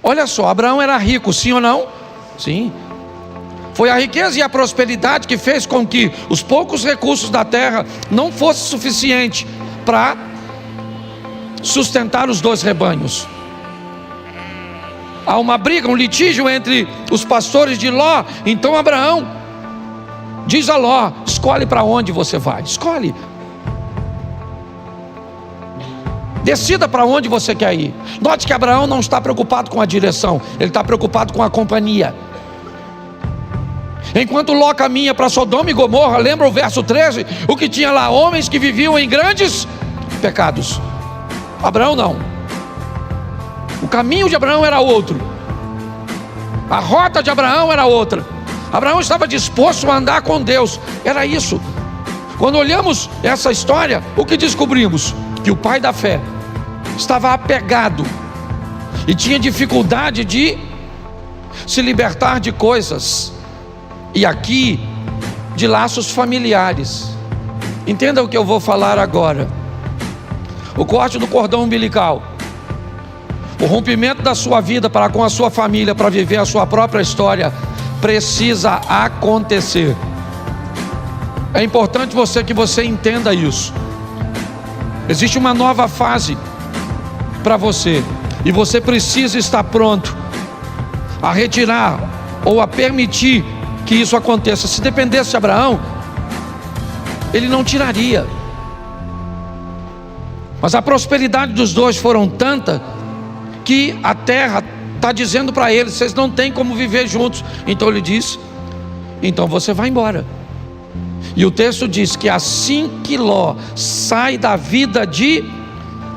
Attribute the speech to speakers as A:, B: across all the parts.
A: Olha só, Abraão era rico, sim ou não? Sim. Foi a riqueza e a prosperidade que fez com que os poucos recursos da terra não fossem suficientes para sustentar os 2 rebanhos. Há uma briga, um litígio entre os pastores de Ló. Então Abraão diz a Ló: escolhe para onde você vai, escolhe. Decida para onde você quer ir. Note que Abraão não está preocupado com a direção, ele está preocupado com a companhia. Enquanto Ló caminha para Sodoma e Gomorra, lembra o verso 13? O que tinha lá? Homens que viviam em grandes pecados. Abraão não. O caminho de Abraão era outro. A rota de Abraão era outra. Abraão estava disposto a andar com Deus. Era isso. Quando olhamos essa história, o que descobrimos? Que o pai da fé estava apegado e tinha dificuldade de se libertar de coisas, e aqui de laços familiares. Entenda o que eu vou falar agora. O corte do cordão umbilical, o rompimento da sua vida para com a sua família, para viver a sua própria história, precisa acontecer. É importante que você entenda isso. Existe uma nova fase para você, e você precisa estar pronto a retirar ou a permitir que isso aconteça. Se dependesse de Abraão, ele não tiraria. Mas a prosperidade dos 2 foram tanta que a terra está dizendo para eles: vocês não têm como viver juntos. Então ele diz: então você vai embora. E o texto diz que assim que Ló sai da vida de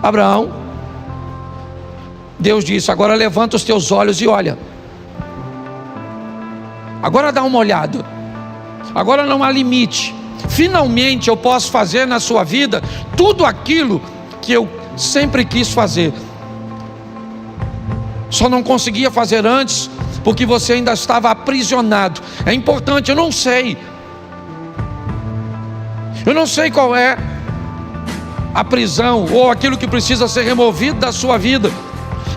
A: Abraão, Deus disse: agora levanta os teus olhos e olha. Agora dá uma olhada. Agora não há limite. Finalmente eu posso fazer na sua vida tudo aquilo que eu sempre quis fazer. Só não conseguia fazer antes porque você ainda estava aprisionado. É importante, eu não sei qual é a prisão ou aquilo que precisa ser removido da sua vida.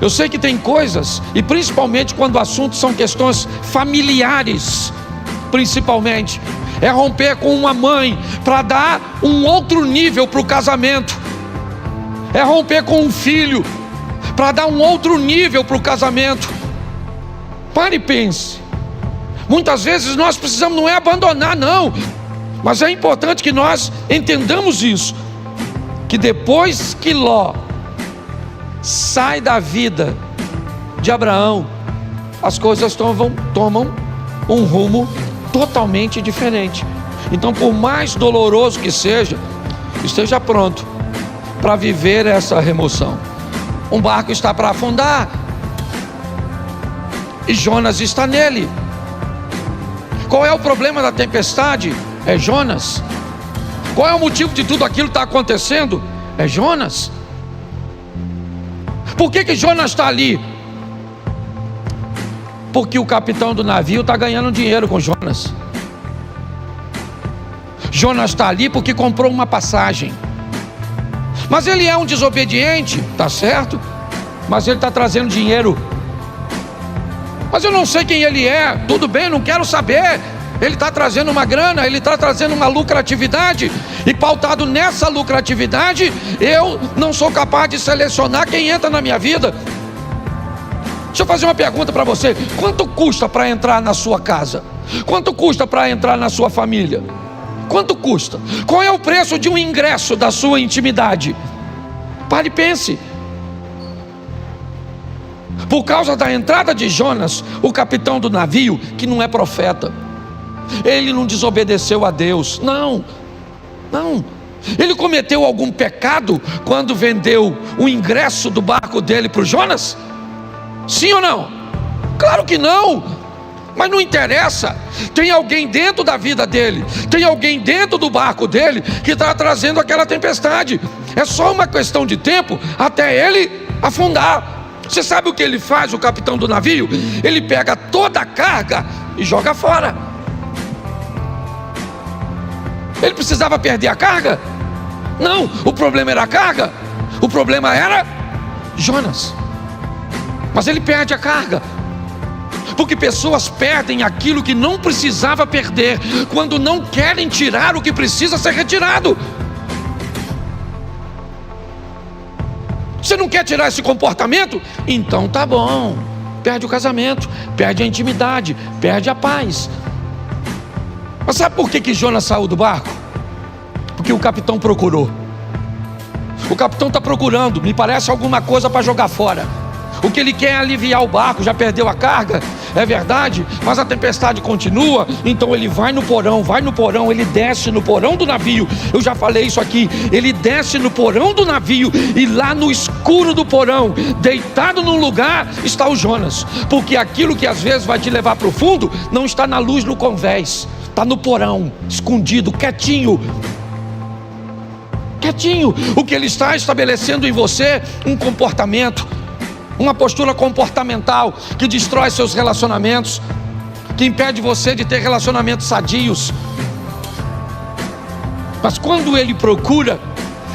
A: Eu sei que tem coisas, e principalmente quando o assunto são questões familiares, principalmente, é romper com uma mãe para dar um outro nível para o casamento. É romper com um filho para dar um outro nível para o casamento. Pare e pense. Muitas vezes nós precisamos, não é abandonar não, mas é importante que nós entendamos isso, que depois que Ló sai da vida de Abraão, as coisas tomam um rumo totalmente diferente. Então, por mais doloroso que seja, esteja pronto para viver essa remoção. Um barco está para afundar e Jonas está nele. Qual é o problema da tempestade? É Jonas. Qual é o motivo de tudo aquilo que está acontecendo? É Jonas. Por que Jonas está ali? Porque o capitão do navio está ganhando dinheiro com Jonas. Jonas está ali porque comprou uma passagem. Mas ele é um desobediente, tá certo? Mas ele está trazendo dinheiro. Mas eu não sei quem ele é. Tudo bem, não quero saber. Ele está trazendo uma grana, ele está trazendo uma lucratividade, e pautado nessa lucratividade, eu não sou capaz de selecionar quem entra na minha vida. Deixa eu fazer uma pergunta para você: quanto custa para entrar na sua casa? Quanto custa para entrar na sua família? Quanto custa? Qual é o preço de um ingresso da sua intimidade? Pare e pense. Por causa da entrada de Jonas, o capitão do navio, que não é profeta, ele não desobedeceu a Deus, não. Ele cometeu algum pecado quando vendeu o ingresso do barco dele para o Jonas? Sim ou não? Claro que não. Mas não interessa. Tem alguém dentro da vida dele, tem alguém dentro do barco dele que está trazendo aquela tempestade. É só uma questão de tempo até ele afundar. Você sabe o que ele faz, o capitão do navio? Ele pega toda a carga e joga fora. Ele precisava perder a carga? Não, o problema era a carga. O problema era Jonas. Mas ele perde a carga. Porque pessoas perdem aquilo que não precisava perder, quando não querem tirar o que precisa ser retirado. Você não quer tirar esse comportamento? Então tá bom. Perde o casamento, perde a intimidade, perde a paz. Mas sabe por que Jonas saiu do barco? Porque o capitão procurou. O capitão está procurando, me parece, alguma coisa para jogar fora. O que ele quer é aliviar o barco, já perdeu a carga, é verdade, mas a tempestade continua. Então ele vai no porão, ele desce no porão do navio. Eu já falei isso aqui. Ele desce no porão do navio, e lá no escuro do porão, deitado num lugar, está o Jonas. Porque aquilo que às vezes vai te levar para o fundo, não está na luz no convés, está no porão, escondido, quietinho. Quietinho. O que ele está estabelecendo em você, um comportamento, uma postura comportamental que destrói seus relacionamentos, que impede você de ter relacionamentos sadios. Mas quando ele procura,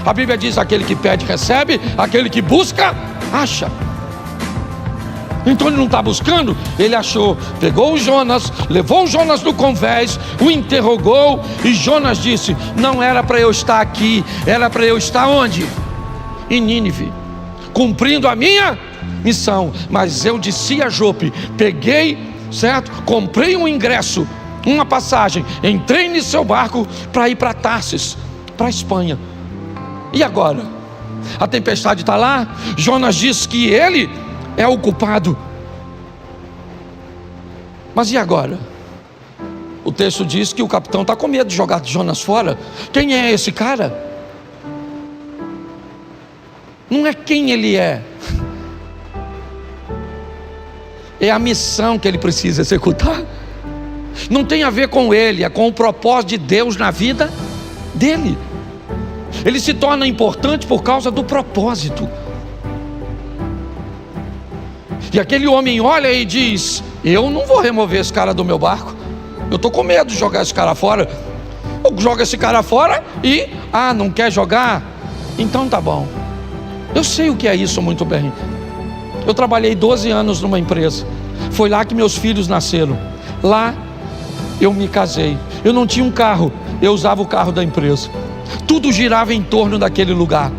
A: a Bíblia diz: aquele que pede recebe, aquele que busca acha. Então ele não está buscando, ele achou. Pegou o Jonas, levou o Jonas no convés, o interrogou, e Jonas disse: não era para eu estar aqui, era para eu estar onde? Em Nínive, cumprindo a minha missão. Mas eu desci a Jope, peguei, certo? Comprei um ingresso, uma passagem, entrei nesse seu barco para ir para Tarsis, para a Espanha. E agora? A tempestade está lá. Jonas diz que ele é o culpado. Mas e agora? O texto diz que o capitão está com medo de jogar Jonas fora. Quem é esse cara? Não é quem ele é a missão que ele precisa executar. Não tem a ver com ele, é com o propósito de Deus na vida dele. Ele se torna importante por causa do propósito. E aquele homem olha e diz: eu não vou remover esse cara do meu barco, eu estou com medo de jogar esse cara fora. Eu jogo esse cara fora e, não quer jogar? Então tá bom. Eu sei o que é isso muito bem. Eu trabalhei 12 anos numa empresa. Foi lá que meus filhos nasceram. Lá eu me casei. Eu não tinha um carro, eu usava o carro da empresa. Tudo girava em torno daquele lugar.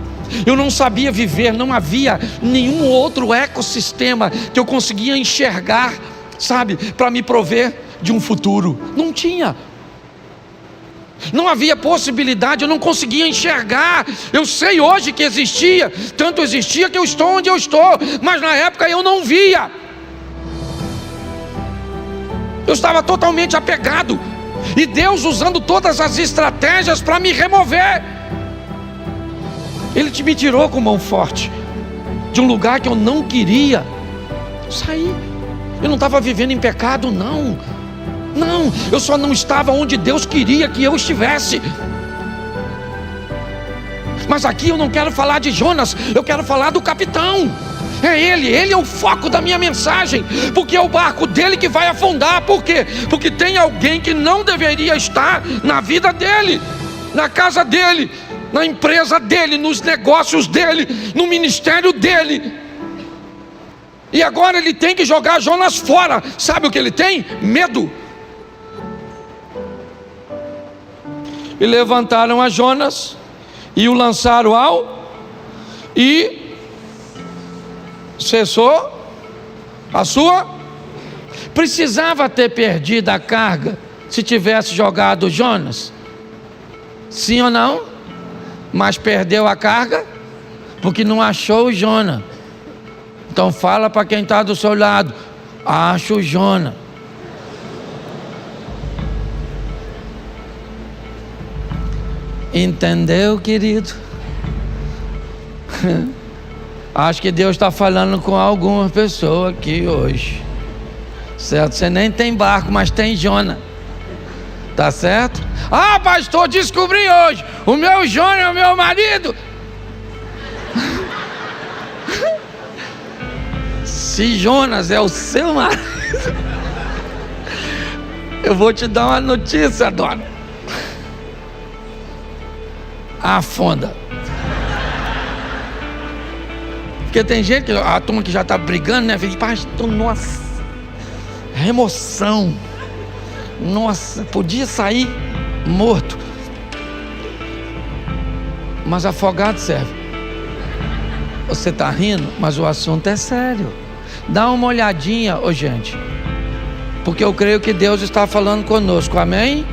A: Eu não sabia viver, não havia nenhum outro ecossistema que eu conseguia enxergar, sabe, para me prover de um futuro. Não tinha. Não havia possibilidade, eu não conseguia enxergar. Eu sei hoje que existia, tanto existia que eu estou onde eu estou, mas na época eu não via. Eu estava totalmente apegado, e Deus usando todas as estratégias para me remover. Ele me tirou com mão forte de um lugar que eu não queria sair. Eu não estava vivendo em pecado, não, eu só não estava onde Deus queria que eu estivesse. Mas aqui eu não quero falar de Jonas, eu quero falar do capitão. É ele é o foco da minha mensagem, porque é o barco dele que vai afundar. Por quê? Porque tem alguém que não deveria estar na vida dele, na casa dele, na empresa dele, nos negócios dele, no ministério dele. E agora ele tem que jogar Jonas fora. Sabe o que ele tem? Medo. E levantaram a Jonas e o lançaram e cessou a sua. Precisava ter perdido a carga se tivesse jogado Jonas, sim ou não? Mas perdeu a carga porque não achou o Jonas. Então fala para quem está do seu lado: acha o Jonas. Entendeu, querido? Acho que Deus está falando com alguma pessoa aqui hoje, certo? Você nem tem barco, mas tem Jonas, tá certo? Pastor, descobri hoje, o meu Jonas é o meu marido. Se Jonas é o seu marido, eu vou te dar uma notícia, dona: afunda. Porque tem gente, a turma que já está brigando, né? Fica, pastor, nossa, remoção. Nossa, podia sair morto. Mas afogado serve. Você está rindo, mas o assunto é sério. Dá uma olhadinha, gente. Porque eu creio que Deus está falando conosco, amém?